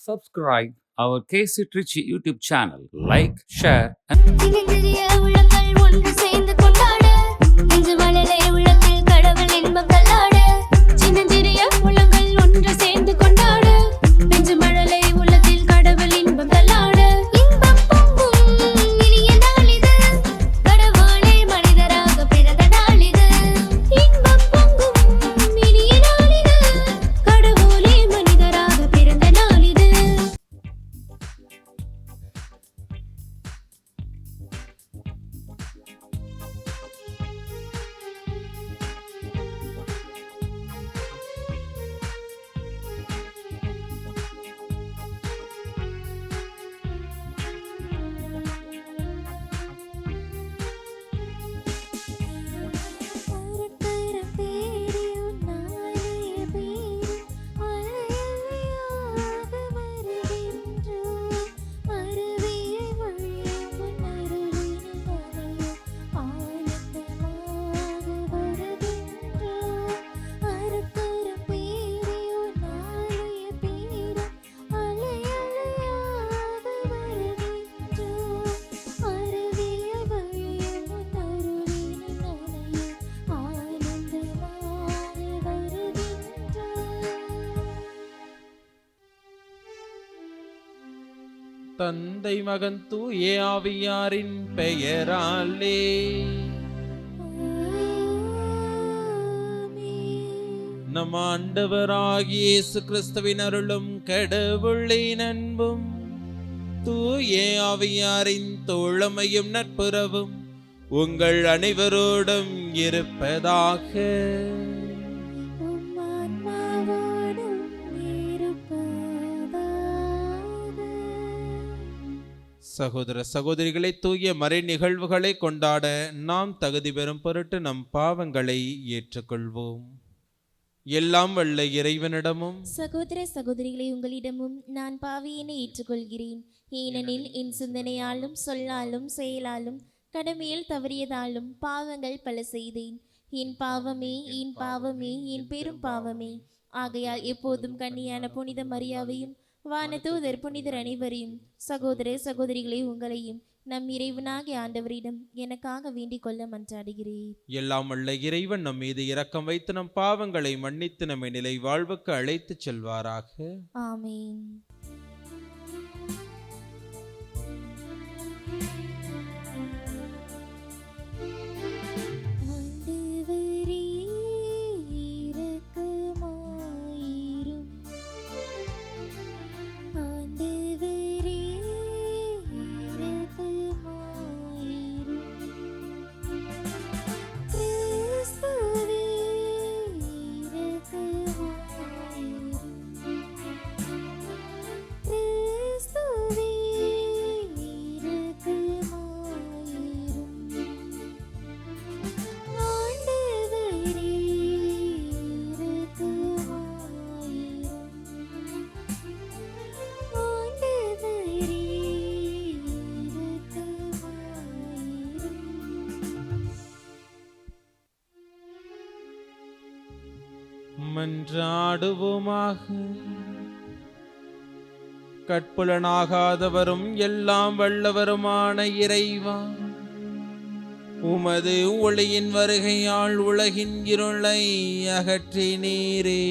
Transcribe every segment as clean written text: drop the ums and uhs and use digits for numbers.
subscribe our KC Trichy YouTube channel. Like, share, and சின்னஞ்சிறிய உள்ளங்கள் ஒன்று சேர்ந்து கொண்டாட நெஞ்சு மழலை உள்ளத்தில் கடவுள் இன்பம் தள்ளாட சின்னஞ்சிறிய உள்ளங்கள் ஒன்று சேர்ந்து கொண்டாட நெஞ்சு மழலை உள்ளத்தில் கடவுள் இன்பம் தள்ளாட இன்பம் பொங்கும் இனிய நாளிது கடவுளே மனிதராக பிறந்த நாளிது இன்பம் பொங்கும் இனிய நாளிது கடவுளே மனிதராக பிறந்த நாளிது. தந்தை மகன் தூய ஆவியாரின் பெயராலே நம் ஆண்டவராகிய இயேசு கிறிஸ்துவின் அருளும் கடவுளின் அன்பும் தூய ஆவியாரின் தோழமையும் நட்புறவும் உங்கள் அனைவரோடும் இருப்பதாக. சகோதர சகோதரிகளை தூய மறை நிகழ்வுகளை கொண்டாட நாம் தகுதி பெறும் பொருட்டு நம் பாவங்களை ஏற்றுக்கொள்வோம். எல்லாம் வல்ல இறைவனிடமும் சகோதர சகோதரிகளை உங்களிடமும் நான் பாவியினை ஏற்றுக்கொள்கிறேன். ஏனெனில் என் சிந்தனையாலும் சொல்லாலும் செயலாலும் கடமையில் தவறியதாலும் பாவங்கள் பல செய்தேன். என் பாவமே என் பாவமே என் பெரும் பாவமே. ஆகையால் எப்போதும் கன்னியான புனித மரியாவையும் வானதூதர் புனிதர் அனைவரையும் சகோதர சகோதரிகளை உங்களையும் நம் இறைவனாகிய ஆண்டவரிடம் எனக்காக வேண்டிக் கொள்ள மன்றாடுகிறேன். எல்லாம் வல்ல இறைவன் நம் மீது இரக்கம் வைத்து நம் பாவங்களை மன்னித்து நம்மை நிலை வாழ்வுக்கு அழைத்து செல்வாராக. ஆமீன். மன்றாடுவோமாக. கற்புலனாகாதவரும் எல்லாம் வல்லவருமான இறைவா, உமது ஒளியின் வருகையால் உலகின் இருளை அகற்றினீரே.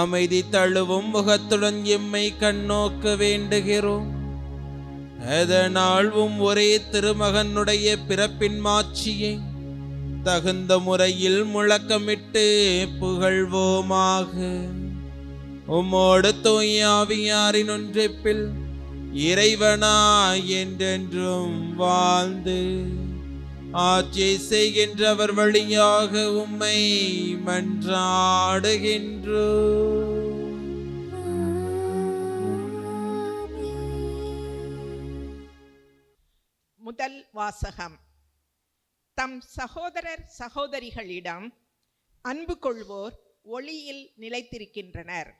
அமைதி தழுவும் முகத்துடன் எம்மை கண்ணோக்க வேண்டுகிறோம். அதனால் ஒரே திருமகனுடைய பிறப்பின் மாட்சியை தகுந்த முறையில் முழக்கமிட்டு புகழ்வோமாக. உம்மோடு தூய ஆவியாரின் ஒன்றிப்பில் இறைவனா என்றென்றும் வாழ்ந்து ஆட்சி செய்கின்றவர் வழியாக உம்மை மன்றாடுகின்றோம். முதல் வாசகம். தம் சகோதரர் சகோதரிகளிடம் அன்பு கொள்வோர் ஒளியில் நிலைத்திருக்கின்றனர்.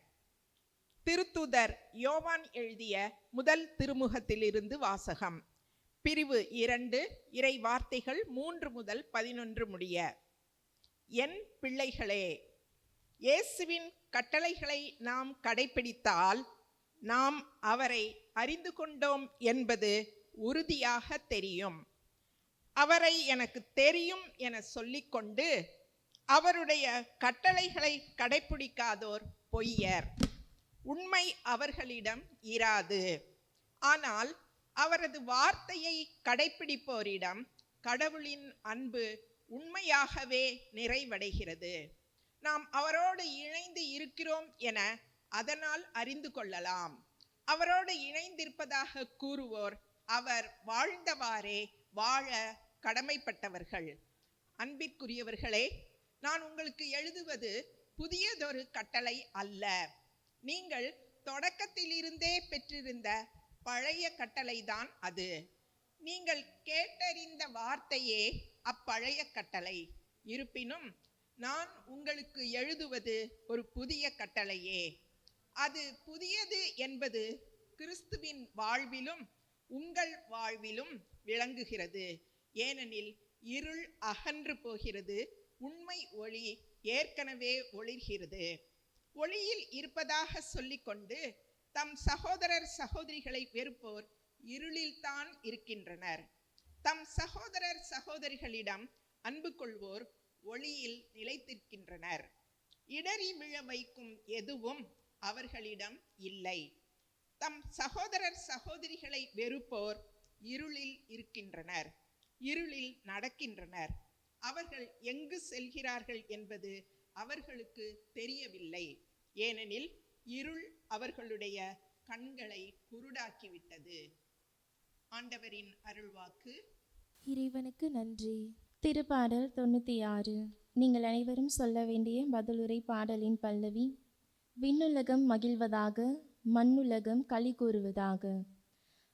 திருத்தூதர் யோவான் எழுதிய முதல் திருமுகத்திலிருந்து வாசகம். பிரிவு 2, இறை வார்த்தைகள் 3 முதல் 11 முடிய. என் பிள்ளைகளே, இயேசுவின் கட்டளைகளை நாம் கடைப்பிடித்தால் நாம் அவரை அறிந்து கொண்டோம் என்பது உறுதியாக தெரியும். அவரை எனக்கு தெரியும் என சொல்லிக்கொண்டு அவருடைய கட்டளைகளை கடைப்பிடிக்காதோர் பொய்யர், உண்மை அவர்களிடம் இராது. ஆனால் அவரது வார்த்தையை கடைப்பிடிப்போரிடம் கடவுளின் அன்பு உண்மையாகவே நிறைவடைகிறது. நாம் அவரோடு இணைந்து இருக்கிறோம் என அதனால் அறிந்து கொள்ளலாம். அவரோடு இணைந்திருப்பதாக கூறுவோர் அவர் வாழ்ந்தவாறே வாழ கடமைப்பட்டவர்கள். அன்பிற்குரியவர்களே, நான் உங்களுக்கு எழுதுவது புதியதொரு கட்டளை அல்ல. நீங்கள் தொடக்கத்திலிருந்தே பெற்றிருந்த பழைய கட்டளைதான் அது. நீங்கள் கேட்டறிந்த வார்த்தையே அப்பழைய கட்டளை. இருப்பினும் நான் உங்களுக்கு எழுதுவது ஒரு புதிய கட்டளையே. அது புதியது என்பது கிறிஸ்துவின் வாழ்விலும் உங்கள் வாழ்விலும் விளங்குகிறது. ஏனெனில் இருள் அகன்று போகிறது, உண்மை ஒளி ஏற்கனவே ஒளிர்கிறது. ஒளியில் இருப்பதாக சொல்லிக்கொண்டு தம் சகோதரர் சகோதரிகளை வெறுப்போர் இருளில்தான் இருக்கின்றனர். தம் சகோதரர் சகோதரிகளிடம் அன்பு கொள்வோர் ஒளியில் நிலைத்திருக்கின்றனர். இடறி விழ வைக்கும் எதுவும் அவர்களிடம் இல்லை. தம் சகோதரர் சகோதரிகளை வெறுப்போர் இருளில் இருக்கின்றனர், இருளில் நடக்கின்றனர். அவர்கள் எங்கு செல்கிறார்கள் என்பது அவர்களுக்கு தெரியவில்லை. ஏனெனில் இருள் அவர்களுடைய கண்களை குருடாக்கிவிட்டது. ஆண்டவரின் அருள்வாக்கு. இறைவனுக்கு நன்றி. திருப்பாடல் 96. நீங்கள் அனைவரும் சொல்ல வேண்டிய பதிலுரை பாடலின் பல்லவி. விண்ணுலகம் மகிழ்வதாக, மண்ணுலகம் களி கூறுவதாக.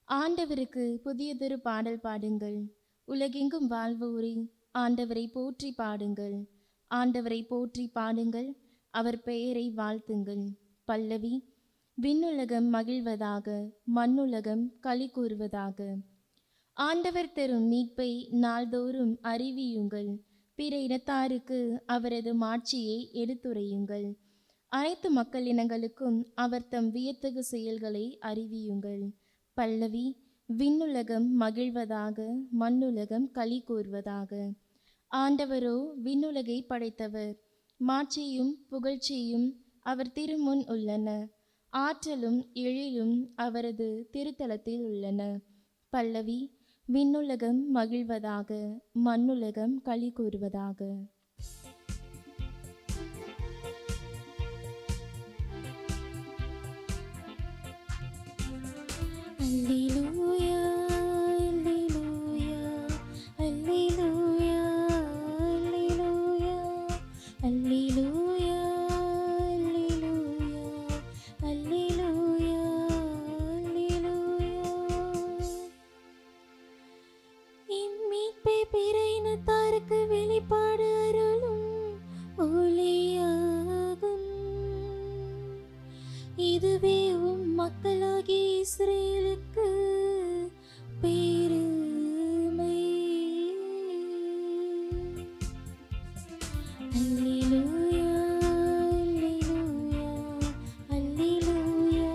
ஆண்டவருக்கு புதியதொரு பாடல் பாடுங்கள். உலகெங்கும் வாழ்வோரே, ஆண்டவரை போற்றி பாடுங்கள். ஆண்டவரை போற்றி பாடுங்கள், அவர் பெயரை வாழ்த்துங்கள். பல்லவி. விண்ணுலகம் மகிழ்வதாக, மண்ணுலகம் களி கூறுவதாக. ஆண்டவர் தரும் மீட்பை நாள்தோறும் அறிவியுங்கள். பிற இனத்தாருக்கு அவரது மாட்சியை எடுத்துரையுங்கள். அனைத்து மக்கள் இனங்களுக்கும் அவர் தம் வியத்தகு செயல்களை அறிவியுங்கள். பல்லவி. விண்ணுலகம் மகிழ்வதாக, மண்ணுலகம் களி கூறுவதாக. ஆண்டவரோ விண்ணுலகை படைத்தவர். மாட்சியும் புகழ்ச்சியும் அவர் திருமுன் உள்ளன. ஆற்றலும் எழிலும் அவரது திருத்தலத்தில் உள்ளன. பல்லவி. விண்ணுலகம் மகிழ்வதாக, மண்ணுலகம் களி கூறுவதாக. அல்லேலூயா, அல்லேலூயா, அல்லேலூயா, அல்லேலூயா, அல்லேலூயா, அல்லேலூயா, அல்லேலூயா, அல்லேலூயா. இம்மீட்பை பிற இனத்தாருக்கு வெளிப்பாடு அருளும் ஒளியாகும். இதுவே மக்களாகிய இஸ்ரேலுக்கு பெருமை. அல்லேலூயா, அல்லேலூயா, அல்லேலூயா,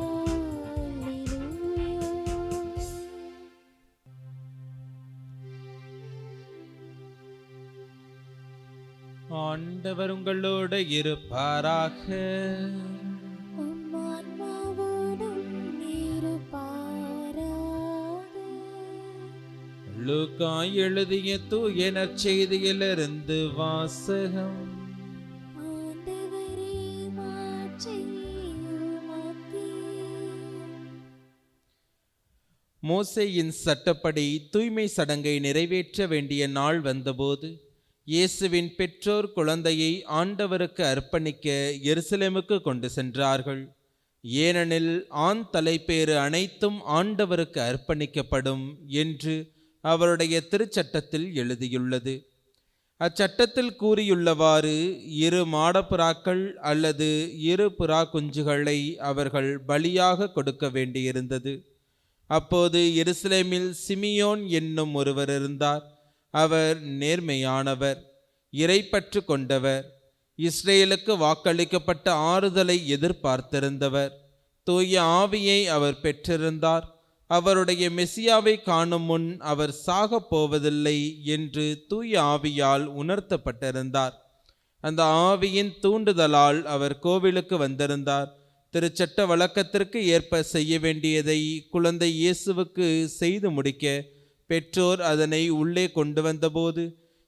அல்லேலூயா. ஆண்டவர் உங்களோடு இருப்பாராக. லூக்கா எழுதிய தூய நற்செய்தியிலிருந்து வாசகம். மோசேயின் சட்டப்படி தூய்மை சடங்கை நிறைவேற்ற வேண்டிய நாள் வந்தபோது இயேசுவின் பெற்றோர் குழந்தையை ஆண்டவருக்கு அர்ப்பணிக்க எருசலேமுக்கு கொண்டு சென்றார்கள். ஏனெனில் ஆண் தலைப்பேறு அனைத்தும் ஆண்டவருக்கு அர்ப்பணிக்கப்படும் என்று அவருடைய திருச்சட்டத்தில் எழுதியுள்ளது. அச்சட்டத்தில் கூறியுள்ளவாறு 2 மாடப்புறாக்கள் அல்லது 2 புறா குஞ்சுகளை அவர்கள் பலியாக கொடுக்க வேண்டியிருந்தது. அப்போது எருசலேமில் சிமியோன் என்னும் ஒருவர் இருந்தார். அவர் நேர்மையானவர், இறைப்பற்று கொண்டவர். இஸ்ரேலுக்கு வாக்களிக்கப்பட்ட ஆறுதலை எதிர்பார்த்திருந்தவர். தூய ஆவியை அவர் பெற்றிருந்தார். அவருடைய மெசியாவை காணும் முன் அவர் சாகப் போவதில்லை என்று தூய ஆவியால் உணர்த்தப்பட்டிருந்தார். அந்த ஆவியின் தூண்டுதலால் அவர் கோவிலுக்கு வந்திருந்தார். திருச்சட்ட வழக்கத்திற்கு ஏற்ப செய்ய வேண்டியதை குழந்தை இயேசுவுக்கு செய்து முடிக்க பெற்றோர் அதனை உள்ளே கொண்டு வந்தபோது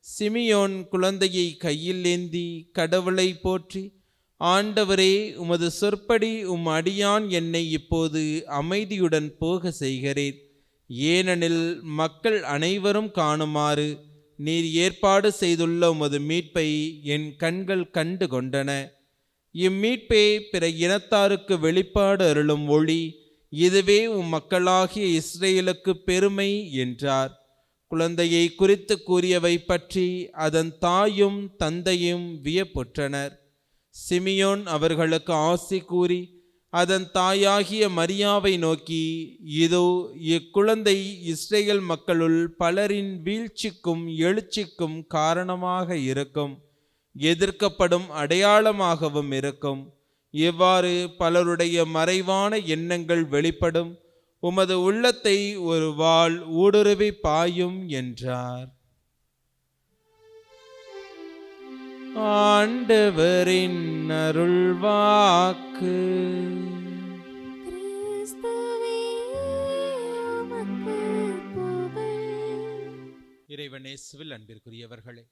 சிமியோன் குழந்தையை கையில் ஏந்தி கடவுளை போற்றி, ஆண்டவரே, உமது சொற்படி அடியான் என்னை இப்போது அமைதியுடன் போக செய்கிறேன். ஏனெனில் மக்கள் அனைவரும் காணுமாறு நீர் ஏற்பாடு செய்துள்ள உமது மீட்பை என் கண்கள் கண்டு கொண்டன. இம்மீட்பே பிற இனத்தாருக்கு வெளிப்பாடு அருளும் ஒளி. இதுவே மக்களாகிய இஸ்ரேலுக்கு பெருமை என்றார். குழந்தையை குறித்து கூறியவை பற்றி அதன் தாயும் தந்தையும் வியப்புற்றனர். சிமியோன் அவர்களுக்கு ஆசி கூறி அதன் தாயாகிய மரியாவை நோக்கி, இதோ இக்குழந்தை இஸ்ரேல் மக்களுள் பலரின் வீழ்ச்சிக்கும் எழுச்சிக்கும் காரணமாக இருக்கும், எதிர்க்கப்படும் அடையாளமாகவும் இருக்கும். இவ்வாறு பலருடைய மறைவான எண்ணங்கள் வெளிப்படும். உமது உள்ளத்தை ஒரு வாள் ஊடுருவி பாயும் என்றார். ஆண்டவரின் அருள்வாக்கு. இறைவனேசுவில் அன்பிற்குரியவர்களே,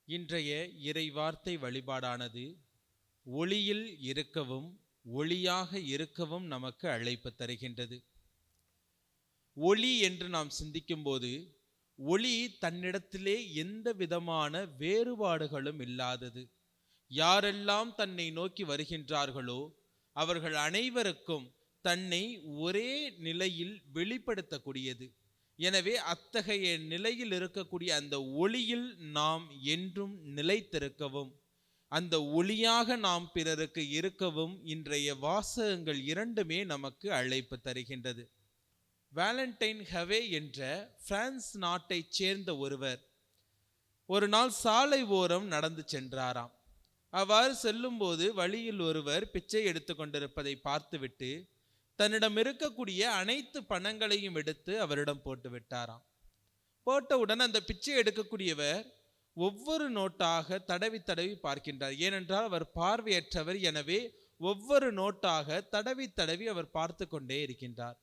இன்றைய இறை வார்த்தை வழிபாடானது ஒளியில் இருக்கவும் ஒளியாக இருக்கவும் நமக்கு அழைப்பு தருகின்றது. ஒளி என்று நாம் சிந்திக்கும் போது ஒளி தன்னிடத்திலே எந்த விதமான வேறுபாடுகளும் இல்லாதது. யாரெல்லாம் தன்னை நோக்கி வருகின்றார்களோ அவர்கள் அனைவருக்கும் தன்னை ஒரே நிலையில் வெளிப்படுத்தக்கூடியது. எனவே அத்தகைய நிலையில் இருக்கக்கூடிய அந்த ஒளியில் நாம் என்றும் நிலைத்திருக்கவும், அந்த ஒளியாக நாம் பிறருக்கு இருக்கவும் இன்றைய வாசகங்கள் இரண்டுமே நமக்கு அழைப்பு தருகின்றது. வேலண்டைன் ஹவே என்ற பிரான்ஸ் நாட்டைச் சேர்ந்த ஒருவர் ஒரு நாள் சாலை ஓரம் நடந்து சென்றாராம். அவ்வாறு செல்லும்போது வழியில் ஒருவர் பிச்சை எடுத்து கொண்டிருப்பதை பார்த்துவிட்டு தன்னிடம் இருக்கக்கூடிய அனைத்து பணங்களையும் எடுத்து அவரிடம் போட்டு விட்டாராம். போட்டவுடன் அந்த பிச்சை எடுக்கக்கூடியவர் ஒவ்வொரு நோட்டாக தடவி தடவி பார்க்கின்றார். ஏனென்றால் அவர் பார்வையற்றவர். எனவே ஒவ்வொரு நோட்டாக தடவி தடவி அவர் பார்த்து கொண்டே இருக்கின்றார்.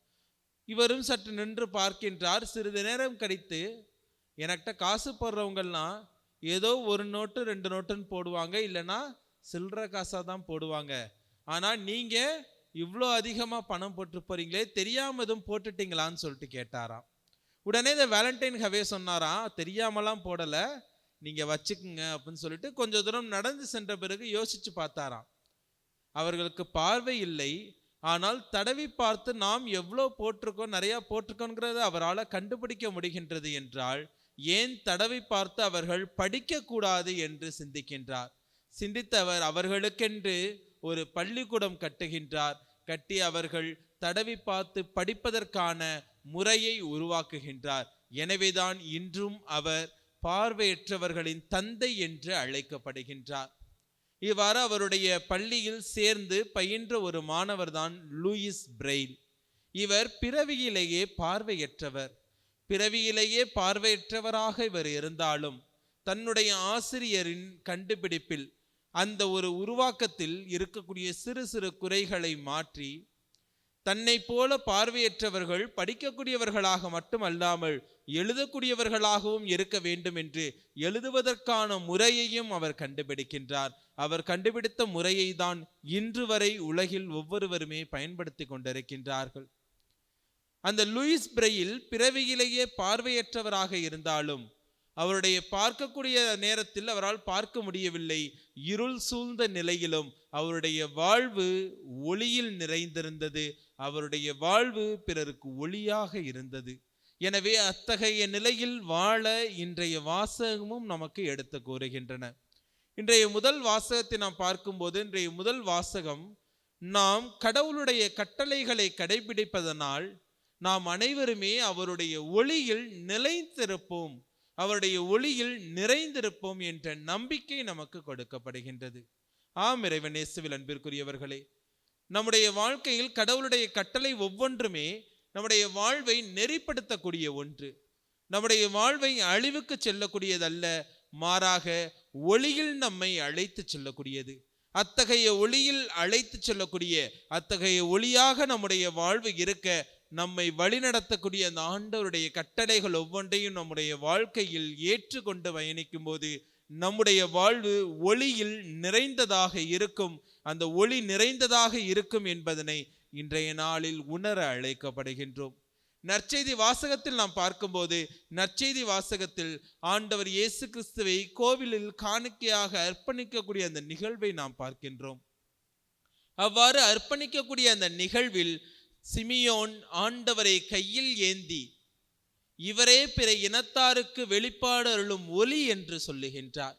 இவரும் சற்று நின்று பார்க்கின்றார். சிறிது நேரம் கழித்து, எனக்கிட்ட காசு போடுறவங்கெல்லாம் ஏதோ ஒரு நோட்டு 2 நோட்டுன்னு போடுவாங்க, இல்லைன்னா சில்லற காசாக தான் போடுவாங்க. ஆனால் நீங்கள் இவ்வளோ அதிகமாக பணம் போட்டு போறீங்களே, தெரியாமல் எதுவும் போட்டுட்டீங்களான்னு சொல்லிட்டு கேட்டாராம். உடனே இந்த வேலண்டைன் ஹவே சொன்னாராம், தெரியாமலாம் போடலை, நீங்கள் வச்சுக்குங்க அப்படின்னு சொல்லிட்டு கொஞ்சம் தூரம் நடந்து சென்ற பிறகு யோசிச்சு பார்த்தாராம். அவர்களுக்கு பார்வை இல்லை, ஆனால் தடவி பார்த்து நாம் எவ்வளோ போட்டிருக்கோம், நிறையா போட்டிருக்கோங்கிறத அவரால் கண்டுபிடிக்க முடிகின்றது என்றால் ஏன் தடவி பார்த்து அவர்கள் படிக்கக்கூடாது என்று சிந்திக்கின்றார். சிந்தித்தவர் அவர்களுக்கென்று ஒரு பள்ளிக்கூடம் கட்டுகின்றார். கட்டி அவர்கள் தடவி பார்த்து படிப்பதற்கான முறையை உருவாக்குகின்றார். எனவேதான் இன்றும் அவர் பார்வையற்றவர்களின் தந்தை என்று அழைக்கப்படுகின்றார். இவ்வாறு அவருடைய பள்ளியில் சேர்ந்து பயின்ற ஒரு மாணவர் தான் லூயிஸ் பிரெயில். இவர் பிறவியிலேயே பார்வையற்றவர். பிறவியிலேயே பார்வையற்றவராக இவர் இருந்தாலும் தன்னுடைய ஆசிரியரின் கண்டுபிடிப்பில், அந்த ஒரு உருவாக்கத்தில் இருக்கக்கூடிய சிறு சிறு குறைகளை மாற்றி தன்னை போல பார்வையற்றவர்கள் படிக்கக்கூடியவர்களாக மட்டுமல்லாமல் எழுதக்கூடியவர்களாகவும் இருக்க வேண்டும் என்று எழுதுவதற்கான முறையையும் அவர் கண்டுபிடிக்கின்றார். அவர் கண்டுபிடித்த முறையை தான் இன்று வரை உலகில் ஒவ்வொருவருமே பயன்படுத்தி கொண்டிருக்கின்றார்கள். அந்த லூயிஸ் பிரெயில் பிறவியிலேயே பார்வையற்றவராக இருந்தாலும் அவருடைய பார்க்கக்கூடிய நேரத்தில் அவரால் பார்க்க முடியவில்லை. இருள் சூழ்ந்த நிலையிலும் அவருடைய வாழ்வு ஒளியில் நிறைந்திருந்தது. அவருடைய வாழ்வு பிறருக்கு ஒளியாக இருந்தது. எனவே அத்தகைய நிலையில் வாழ இன்றைய வாசகமும் நமக்கு எடுத்து கூறுகின்றன. இன்றைய முதல் வாசகத்தை நாம் பார்க்கும்போது, இன்றைய முதல் வாசகம் நாம் கடவுளுடைய கட்டளைகளை கடைபிடிப்பதனால் நாம் அனைவருமே அவருடைய ஒளியில் நிலைத்திருப்போம், அவருடைய ஒளியில் நிறைந்திருப்போம் என்ற நம்பிக்கை நமக்கு கொடுக்கப்படுகின்றது. ஆம் இறைவன் இயேசுவில் அன்பிற்குரியவர்களே, நம்முடைய வாழ்க்கையில் கடவுளுடைய கட்டளை ஒவ்வொன்றுமே நம்முடைய வாழ்வை நெறிப்படுத்தக்கூடிய ஒன்று. நம்முடைய வாழ்வை அழிவுக்கு செல்லக்கூடியதல்ல, மாறாக ஒளியில் நம்மை அழைத்து செல்லக்கூடியது. அத்தகைய ஒளியில் அழைத்து செல்லக்கூடிய, அத்தகைய ஒளியாக நம்முடைய வாழ்வு இருக்க நம்மை வழிநடத்தக்கூடிய அந்த ஆண்டவருடைய கட்டளைகள் ஒவ்வொன்றையும் நம்முடைய வாழ்க்கையில் ஏற்றுக்கொண்டு பயணிக்கும் போது நம்முடைய வாழ்வு ஒளியில் நிறைந்ததாக இருக்கும். அந்த ஒளி நிறைந்ததாக இருக்கும் என்பதனை இன்றைய நாளில் உணர அழைக்கப்படுகின்றோம். நற்செய்தி வாசகத்தில் நாம் பார்க்கும்போது, நற்செய்தி வாசகத்தில் ஆண்டவர் இயேசு கிறிஸ்துவை கோவிலில் காணிக்கையாக அர்ப்பணிக்கக்கூடிய அந்த நிகழ்வை நாம் பார்க்கின்றோம். அவ்வாறு அர்ப்பணிக்கக்கூடிய அந்த நிகழ்வில் சிமியோன் ஆண்டவரை கையில் ஏந்தி, இவரே பிற இனத்தாருக்கு வெளிப்பாடு அருளும் ஒளி என்று சொல்லுகின்றார்.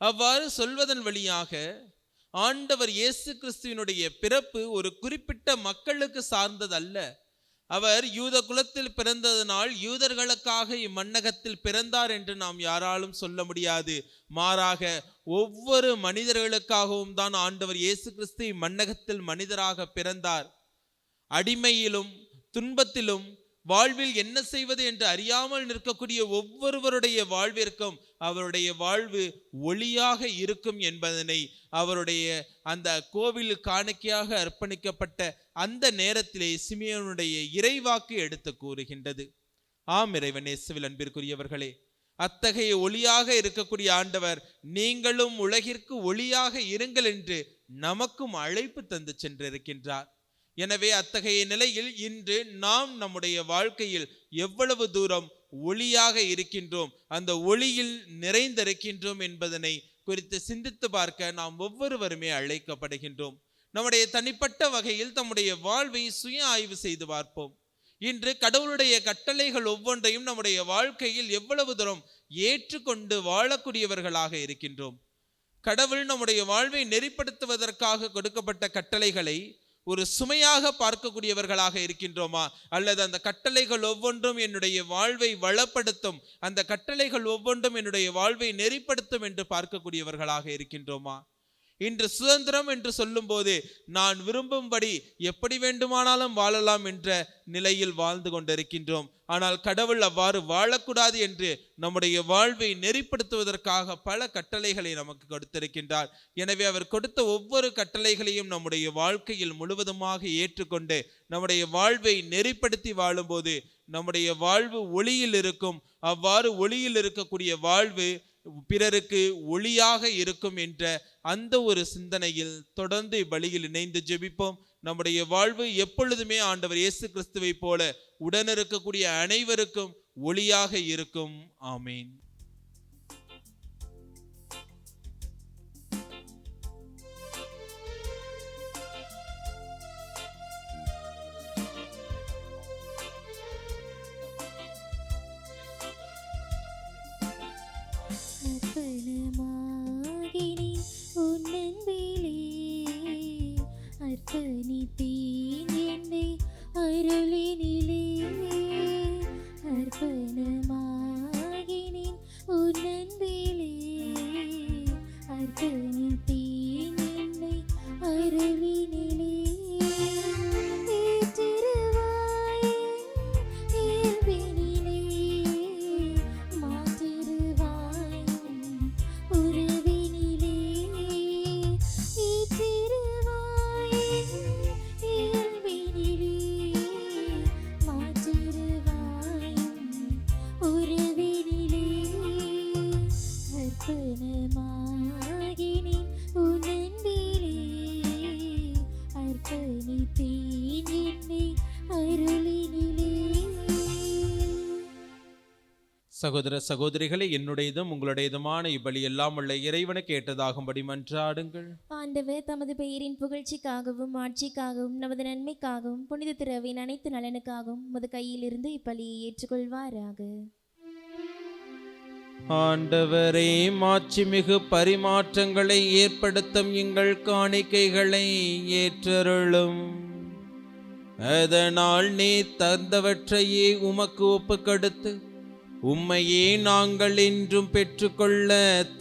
அவ்வாறு சொல்வதன் வழியாக ஆண்டவர் இயேசு கிறிஸ்துவினுடைய பிறப்பு ஒரு குறிப்பிட்ட மக்களுக்கு சார்ந்ததல்ல. அவர் யூத குலத்தில் பிறந்ததனால் யூதர்களுக்காக இம்மண்ணகத்தில் பிறந்தார் என்று நாம் யாராலும் சொல்ல முடியாது. மாறாக ஒவ்வொரு மனிதர்களுக்காகவும் தான் ஆண்டவர் இயேசு கிறிஸ்து இம்மண்ணகத்தில் மனிதராக பிறந்தார். அடிமையிலும் துன்பத்திலும் வாழ்வில் என்ன செய்வது என்று அறியாமல் நிற்கக்கூடிய ஒவ்வொருவருடைய வாழ்விற்கும் அவருடைய வாழ்வு ஒளியாக இருக்கும் என்பதனை அவருடைய அந்த கோவில் காணிக்கையாக அர்ப்பணிக்கப்பட்ட அந்த நேரத்திலே சிமியோனுடைய இறைவாக்கு எடுத்து கூறுகின்றது. ஆம் இறைவன் இயேசுவில் அன்பிற்குரியவர்களே, அத்தகைய ஒளியாக இருக்கக்கூடிய ஆண்டவர் நீங்களும் உலகிற்கு ஒளியாக இருங்கள் என்று நமக்கும் அழைப்பு தந்து சென்றிருக்கின்றார். எனவே அத்தகைய நிலையில் இன்று நாம் நம்முடைய வாழ்க்கையில் எவ்வளவு தூரம் ஒளியாக இருக்கின்றோம், அந்த ஒளியில் நிறைந்திருக்கின்றோம் என்பதனை குறித்து சிந்தித்து பார்க்க நாம் ஒவ்வொருவருமே அழைக்கப்படுகின்றோம். நம்முடைய தனிப்பட்ட வகையில் நம்முடைய வாழ்வை சுய ஆய்வு செய்து பார்ப்போம். இன்று கடவுளுடைய கட்டளைகள் ஒவ்வொன்றையும் நம்முடைய வாழ்க்கையில் எவ்வளவு தூரம் ஏற்றுக்கொண்டு வாழக்கூடியவர்களாக இருக்கின்றோம். கடவுள் நம்முடைய வாழ்வை நெறிப்படுத்துவதற்காக கொடுக்கப்பட்ட கட்டளைகளை ஒரு சுமையாக பார்க்கக்கூடியவர்களாக இருக்கின்றோமா, அல்லது அந்த கட்டளைகள் ஒவ்வொன்றும் என்னுடைய வாழ்வை வளப்படுத்தும், அந்த கட்டளைகள் ஒவ்வொன்றும் என்னுடைய வாழ்வை நெறிப்படுத்தும் என்று பார்க்கக்கூடியவர்களாக இருக்கின்றோமா? இன்று சுதந்திரம் என்று சொல்லும் போது நான் விரும்பும்படி எப்படி வேண்டுமானாலும் வாழலாம் என்ற நிலையில் வாழ்ந்து கொண்டிருக்கின்றோம். ஆனால் கடவுள் அவ்வாறு வாழக்கூடாது என்று நம்முடைய வாழ்வை நெறிப்படுத்துவதற்காக பல கட்டளைகளை நமக்கு கொடுத்திருக்கின்றார். எனவே அவர் கொடுத்த ஒவ்வொரு கட்டளைகளையும் நம்முடைய வாழ்க்கையில் முழுவதுமாக ஏற்றுக்கொண்டு நம்முடைய வாழ்வை நெறிப்படுத்தி வாழும்போது நம்முடைய வாழ்வு ஒளியில் இருக்கும். அவ்வாறு ஒளியில் இருக்கக்கூடிய வாழ்வு பிறருக்கு ஒளியாக இருக்கும் என்ற அந்த ஒரு சிந்தனையில் தொடர்ந்து பலியில் இணைந்து ஜெபிப்போம். நம்முடைய வாழ்வு எப்பொழுதுமே ஆண்டவர் இயேசு கிறிஸ்துவை போல உடனிருக்கக்கூடிய அனைவருக்கும் ஒளியாக இருக்கும். ஆமீன். அர்ப்பணித்தேன் என்னை அருளினிலே, அர்ப்பணமாகினேன் உன் அன்பிலே, அர்ப்பணித்தேன் என்னை அருளினிலே. சகோதர சகோதரிகளை, என்னுடையதும் உங்களுடையதுமான இப்பலி எல்லாம் உள்ள இறைவனுக்கு ஏற்றதாகும்படி மன்றாடுங்கள். ஆண்டவர் தமது பெயரின் புகழ்ச்சிக்காகவும் ஆட்சிக்காகவும் நமது நன்மைக்காகவும் புனித திரவின் அனைத்து நலனுக்காகவும் உமது கையிலிருந்து இப்பலியை ஏற்றுக்கொள்வாராக. ஆண்டவரே, மாட்சிமிகு பரிமாற்றங்களை ஏற்படுத்தும் எங்கள் காணிக்கைகளை ஏற்றருளும். அதனால் நீ தந்தவற்றையே உமக்கு ஒப்புக்கொடுத்து உம்மையே நாங்கள் என்றும் பெற்றுக்கொள்ள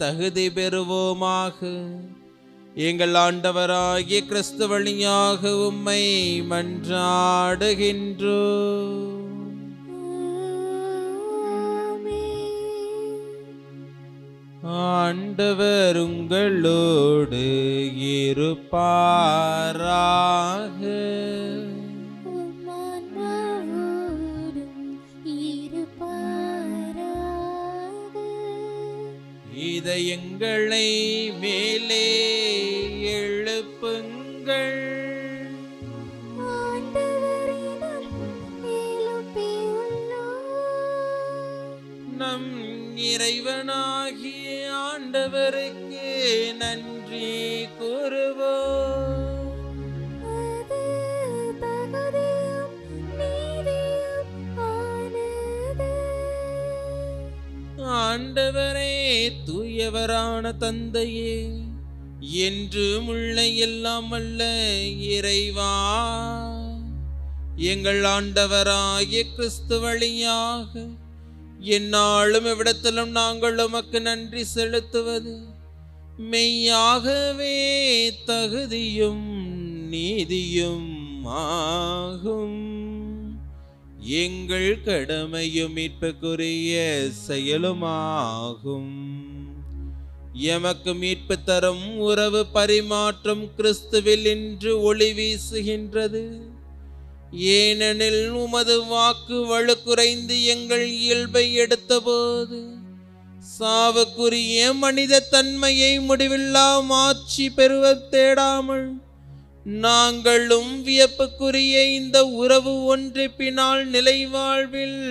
தகுதி பெறுவோமாக. எங்கள் ஆண்டவராகிய கிறிஸ்து வழியாக உம்மை மன்றாடுகின்றோம். ஆண்டவர் உங்களோடு இருப்பாராக. இதயங்களை மேலே எழுப்புங்கள். நம் இறைவனாகிய ஆண்டவருக்கு நன்றி கூறுவோம். ஆண்டவரே, தூயவரான தந்தையே, என்றும் உள்ள எல்லாம் அல்ல இறைவா, எங்கள் ஆண்டவராகிய கிறிஸ்து வழியாக எந்நாளும் எவ்விடத்திலும் நாங்கள் உமக்கு நன்றி செலுத்துவது மெய்யாகவே தகுதியும் நீதியும் ஆகும். எங்கள் கடமையும் மீட்புக்குரிய செயலுமாகும். எமக்கு மீட்பு தரும் உறவு பரிமாற்றம் கிறிஸ்துவில் இன்று ஒளி வீசுகின்றது. ஏனெனில் உமது வாக்கு வலுக்குறைந்து எங்கள் இயல்பை எடுத்தபோது சாவுக்குரிய மனித தன்மையை முடிவில்லா மாட்சி பெறுவ தேடாமல் நாங்களும் வியப்புக்குரிய இந்த உறவு ஒன்றிப்பினால் நிலை வாழ்வில்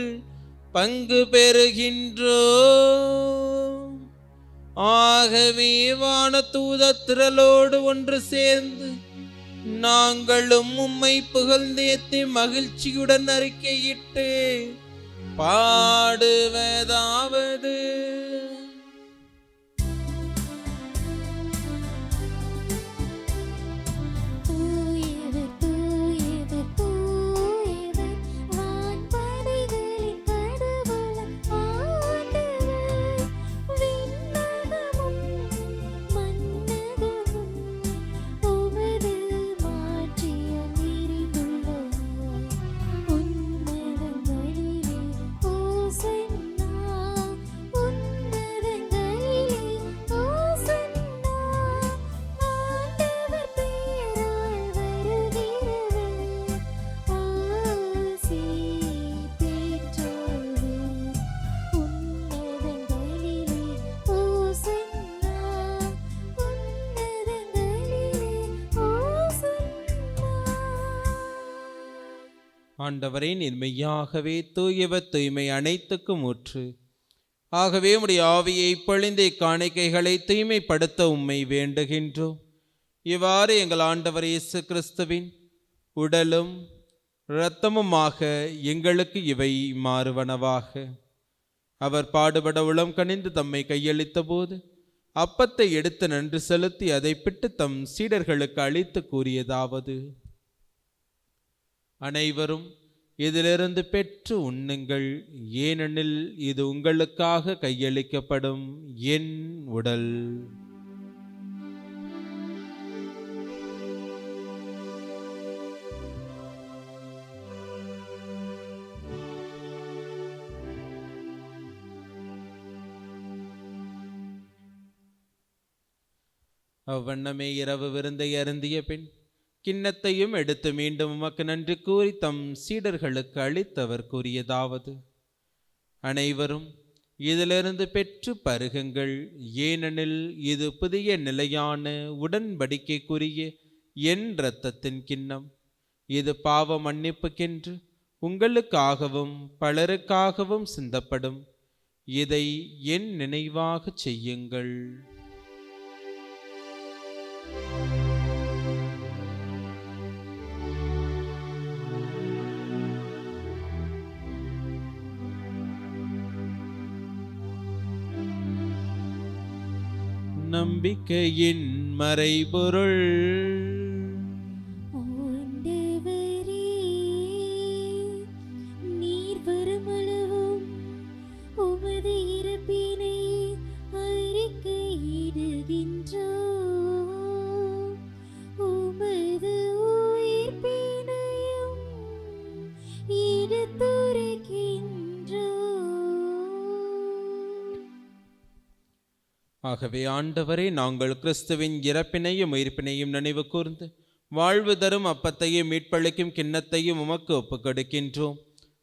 பங்கு பெறுகின்றோம். ஆகவே வானதூத திரளோடு ஒன்று சேர்ந்து நாங்களும் உம்மை புகழ்ந்தேத்தி மகிழ்ச்சியுடன் அறிக்கையிட்டு பாடுவதாவது: ஆண்டவரே, நீர் மெய்யாகவே தூயவர், தூய்மை அனைத்துக்கும் ஊற்று. ஆகவே உம்முடைய ஆவியை பொழிந்த இக்காணிக்கைகளை தூய்மைப்படுத்த உம்மை வேண்டுகின்றோம். இவ்வாறு எங்கள் ஆண்டவர் இயேசு கிறிஸ்துவின் உடலும் இரத்தமுமாக எங்களுக்கு இவை மாறுவனவாக. அவர் பாடுபட உளம் கனிந்து தம்மை கையளித்த போது அப்பத்தை எடுத்து நன்றி செலுத்தி அதை பிட்டு தம் சீடர்களுக்கு அளித்து கூறியதாவது: அனைவரும் இதிலிருந்து பெற்று உண்ணுங்கள், ஏனெனில் இது உங்களுக்காக கையளிக்கப்படும் என் உடல். அவ்வண்ணமே இரவு விருந்தை அருந்திய பின் கிண்ணத்தையும் எடுத்து மீண்டும் உமக்கு நன்றி கூறி தம் சீடர்களுக்கு அளித்தவர் கூறியதாவது: அனைவரும் இதிலிருந்து பெற்று பருகுங்கள், ஏனெனில் இது புதிய நிலையான உடன்படிக்கைக்குரிய என் இரத்தத்தின் கிண்ணம். இது பாவ மன்னிப்புக்கென்று உங்களுக்காகவும் பலருக்காகவும் சிந்தப்படும். இதை என் நினைவாக செய்யுங்கள். நம்பிக்கையின் மறைபொருள். ஆண்டவரே, நீர் வருமளவும் ஆகவே ஆண்டவரே, நாங்கள் கிறிஸ்துவின் இறப்பினையும் உயிர்ப்பினையும் நினைவு கூர்ந்து வாழ்வு தரும் அப்பத்தையும் மீட்பளிக்கும் கிண்ணத்தையும் உமக்கு ஒப்புக்கொடுக்கின்றோம்.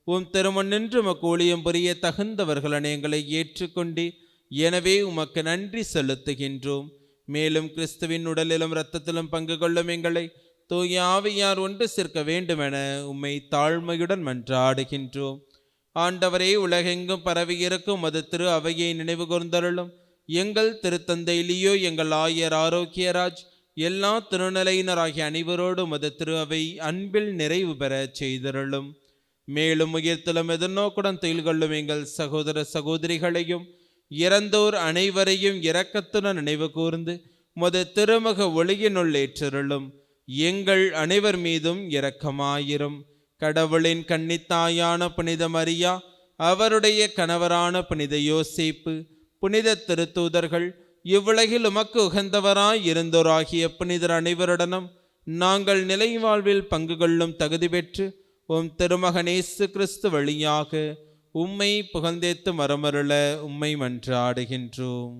உம் திருமண் நின்று உமக்கு ஊழியம் புரிய தகுந்தவர்களென எங்களை ஏற்றுக்கொண்டு, எனவே உமக்கு நன்றி செலுத்துகின்றோம். மேலும் கிறிஸ்துவின் உடலிலும் இரத்தத்திலும் பங்கு கொள்ளும் எங்களை தூய ஆவியார் ஒன்று சேர்க்க வேண்டுமென உம்மை தாழ்மையுடன் மன்றாடுகின்றோம். ஆண்டவரே, உலகெங்கும் பரவியிருக்கும் உமது திரு அவையை நினைவு கூர்ந்தருளும். எங்கள் திருத்தந்தை லியோ, எங்கள் ஆயர் ஆரோக்கியராஜ், எல்லா திருநிலையினராகிய அனைவரோடு உமது திரு அவை அன்பில் நிறைவு பெற செய்தருளும். மேலும் உயிர்த்தலும் எதிர்நோக்குடன் துயில் கொள்ளும் எங்கள் சகோதர சகோதரிகளையும் இறந்தோர் அனைவரையும் இரக்கத்துடன் நினைவு கூர்ந்து உமது திருமுக ஒளியினுள் ஏற்றருளும். எங்கள் அனைவர் மீதும் இரக்கமாயிரும். கடவுளின் கன்னித்தாயான புனித மரியா, அவருடைய கணவரான புனித யோசேப்பு, புனித திருத்தூதர்கள், இவ்வுலகில் உமக்கு உகந்தவராய் இருந்தோராகிய புனிதர் அனைவருடனும் நாங்கள் நிலை வாழ்வில் பங்கு கொள்ளும் தகுதி பெற்று உம் திருமகன் இயேசு கிறிஸ்து வழியாக உம்மை புகழ்ந்தேத்து மரமருள உம்மை மன்றாடுகின்றோம்.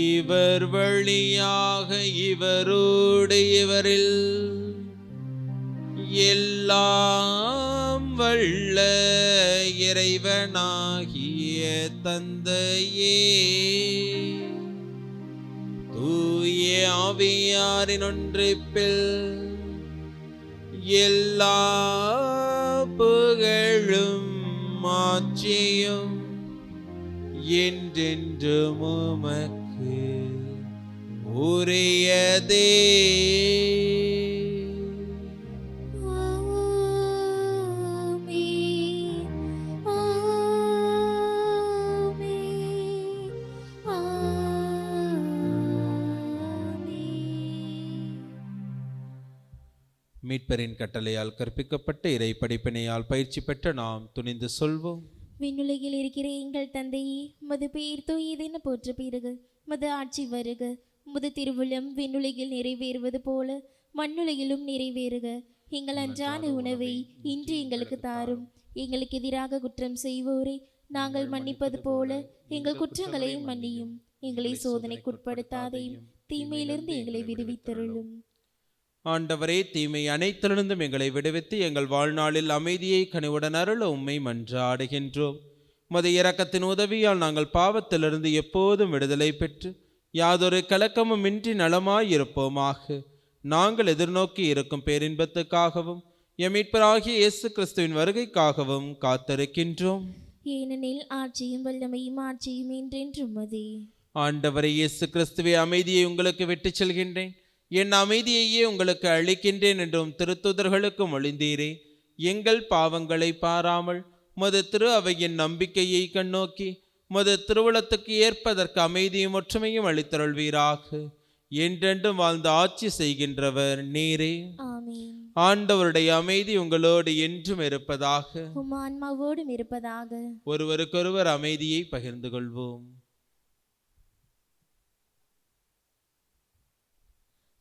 இவர் வழியாக இவரோடு இவரில் எல்லாம் வல்ல இறைவனாகிய தந்தையே, தூய ஆவியாரின் ஒன்றிப்பில் எல்லா புகழும் மாட்சியும் என்றென்றும் உமக்கு உரியதே. மீட்பரின் கட்டளையால் கற்பிக்கப்பட்ட இறை படிப்பினையால் பயிற்சி பெற்ற நாம் துணிந்து சொல்வோம். விண்ணுலகில் இருக்கிற எங்கள் தந்தையே, உமது பெயர் தூயதென போற்ற பெறுக. உமது ஆட்சி வருக. உமது திருவுளம் விண்ணுலகில் நிறைவேறுவது போல மண்ணுலகிலும் நிறைவேறுக. எங்கள் அன்றாட உணவை இன்று எங்களுக்கு தாரும். எங்களுக்கு எதிராக குற்றம் செய்வோரை நாங்கள் மன்னிப்பது போல எங்கள் குற்றங்களை மன்னியும். எங்களை சோதனைக்குட்படுத்தாதையும் தீமையிலிருந்து எங்களை விடுவித்தருளும். ஆண்டவரே, தீமை அனைத்திலிருந்தும் எங்களை விடுவித்து எங்கள் வாழ்நாளில் அமைதியை கனிவுடன் அருள உம்மை மன்றாடுகின்றோம். உமது இரக்கத்தின் உதவியால் நாங்கள் பாவத்திலிருந்து எப்போதும் விடுதலை பெற்று யாதொரு கலக்கமும் இன்றி நலமாயிருப்போமாக. நாங்கள் எதிர்நோக்கி இருக்கும் பேரின்பத்துக்காகவும் எம் மீட்பராகிய இயேசு கிறிஸ்துவின் வருகைக்காகவும் காத்திருக்கின்றோம். ஏனெனில் ஆட்சியும் வல்லமையும் ஆட்சியும் என்றென்றும் உமதே. ஆண்டவரே இயேசு கிறிஸ்துவே, அமைதியை உங்களுக்கு விட்டுச் செல்கின்றேன், என் அமைதியையே உங்களுக்கு அளிக்கின்றேன் என்றும் திருத்தூதர்களுக்கு மொழிந்தீரே. எங்கள் பாவங்களை பாராமல் உமது திரு அவையின் நம்பிக்கையை கண்ணோக்கி உமது திருவுளத்துக்கு ஏற்பதற்கு அமைதியும் ஒற்றுமையும் அளித்தருள்வீராக. என்றென்றும் வாழ்ந்து ஆட்சி செய்கின்றவர் நீரே. ஆமென். ஆண்டவருடைய அமைதி உங்களோடு என்றும் இருப்பதாக. உம் ஆன்மாவோடும் இருப்பதாக. ஒருவருக்கொருவர் அமைதியை பகிர்ந்து கொள்வோம்.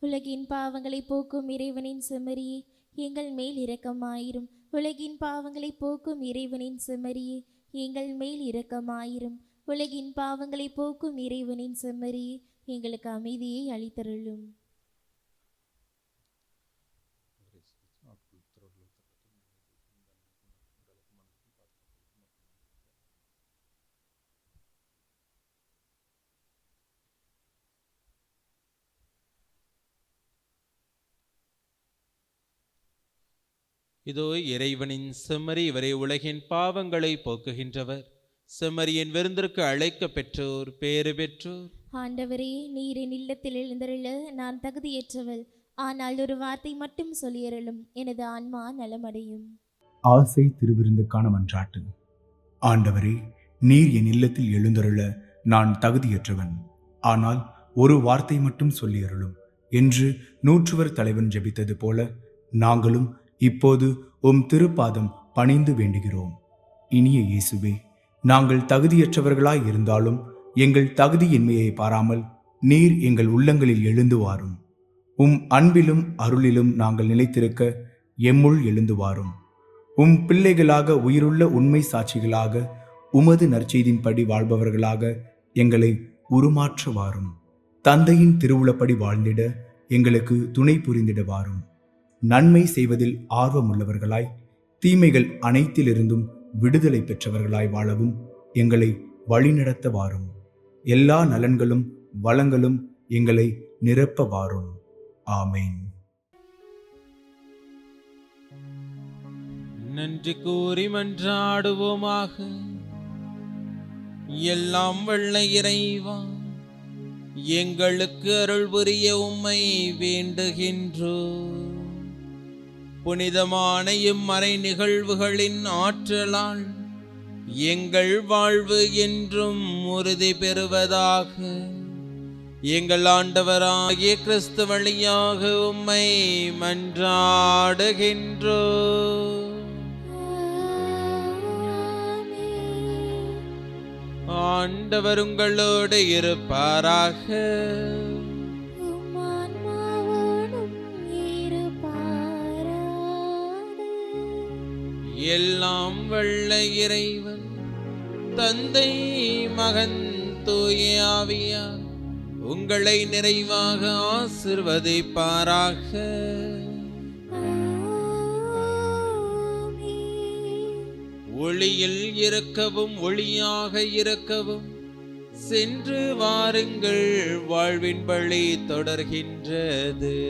உலகின் பாவங்களை போக்கும் இறைவனின் செம்மறியே, எங்கள் மேல் இரக்கமாயிரும். உலகின் பாவங்களை போக்கும் இறைவனின் செம்மறியே, எங்கள் மேல் இரக்கமாயிரும். உலகின் பாவங்களை போக்கும் இறைவனின் செம்மறியே, எங்களுக்கு அமைதியை அளித்தருளும். இதோ இறைவனின் செம்மறி, இவரை உலகின் பாவங்களை போக்குகின்றவர். செம்மறியின் விருந்திற்கு அழைக்க பெற்றோர் பேறு பெற்றோர். ஆண்டவரே, நீர் என் இல்லத்தில் எழுந்தருள நான் தகுதியற்றவள். ஆனால் ஒரு வார்த்தை மட்டும் சொல்லியருளும், எனது ஆன்மா நலமடையும். ஆசை திருவிருந்துக்கான மன்றாட்டு. ஆண்டவரே, நீர் என் இல்லத்தில் எழுந்தருள நான் தகுதியற்றவன். ஆனால் ஒரு வார்த்தை மட்டும் சொல்லியருளும் என்று நூற்றுவர் தலைவன் ஜெபித்தது போல நாங்களும் இப்போது உம் திருப்பாதம் பணிந்து வேண்டுகிறோம். இனிய இயேசுவே, நாங்கள் தகுதியற்றவர்களாய் இருந்தாலும் எங்கள் தகுதியின்மையை பாராமல் நீர் எங்கள் உள்ளங்களில் எழுந்து வாரும். உம் அன்பிலும் அருளிலும் நாங்கள் நிலைத்திருக்க எம்முள் எழுந்து வாரும். உம் பிள்ளைகளாக உயிருள்ள உண்மை சாட்சிகளாக உமது நற்செய்தின்படி வாழ்பவர்களாக எங்களை உருமாற்ற வாரும். தந்தையின் திருவுளப்படி வாழ்ந்திட எங்களுக்கு துணை புரிந்திட வாரும். நன்மை செய்வதில் ஆர்வமுள்ளவர்களாய் தீமைகள் அனைத்திலிருந்தும் விடுதலை பெற்றவர்களாய் வாழவும் எங்களை வழிநடத்த வாரும். எல்லா நலன்களும் வளங்களும் எங்களை நிரப்ப வாரும். ஆமேன். நன்றி கூறி மன்றாடுவோமாக. எல்லாம் வல்ல இறைவா, எங்களுக்கு அருள் புரிய உம்மை வேண்டுகின்றோம். புனிதமான இம்மறை நிகழ்வுகளின் ஆற்றலால் எங்கள் வாழ்வு என்றும் உறுதி பெறுவதாக. எங்கள் ஆண்டவராகிய கிறிஸ்து வழியாக உம்மை மன்றாடுகின்றோம். ஆண்டவர் உங்களோடு இருப்பாராக. எல்லாம் வல்ல இறைவன் தந்தை மகன் தூய ஆவியார் உங்களை நிறைவாக ஆசிர்வதிப்பாராக. ஒளியில் இருக்கவும் ஒளியாக இருக்கவும் சென்று வாருங்கள். வாழ்வின் வழி தொடர்கின்றது.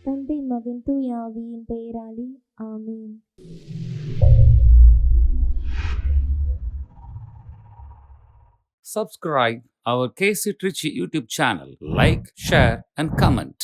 தந்தை மகன் தூய ஆவியின் பெயராலே ஆமென். Subscribe our KC Trichy YouTube channel. Like, share and comment.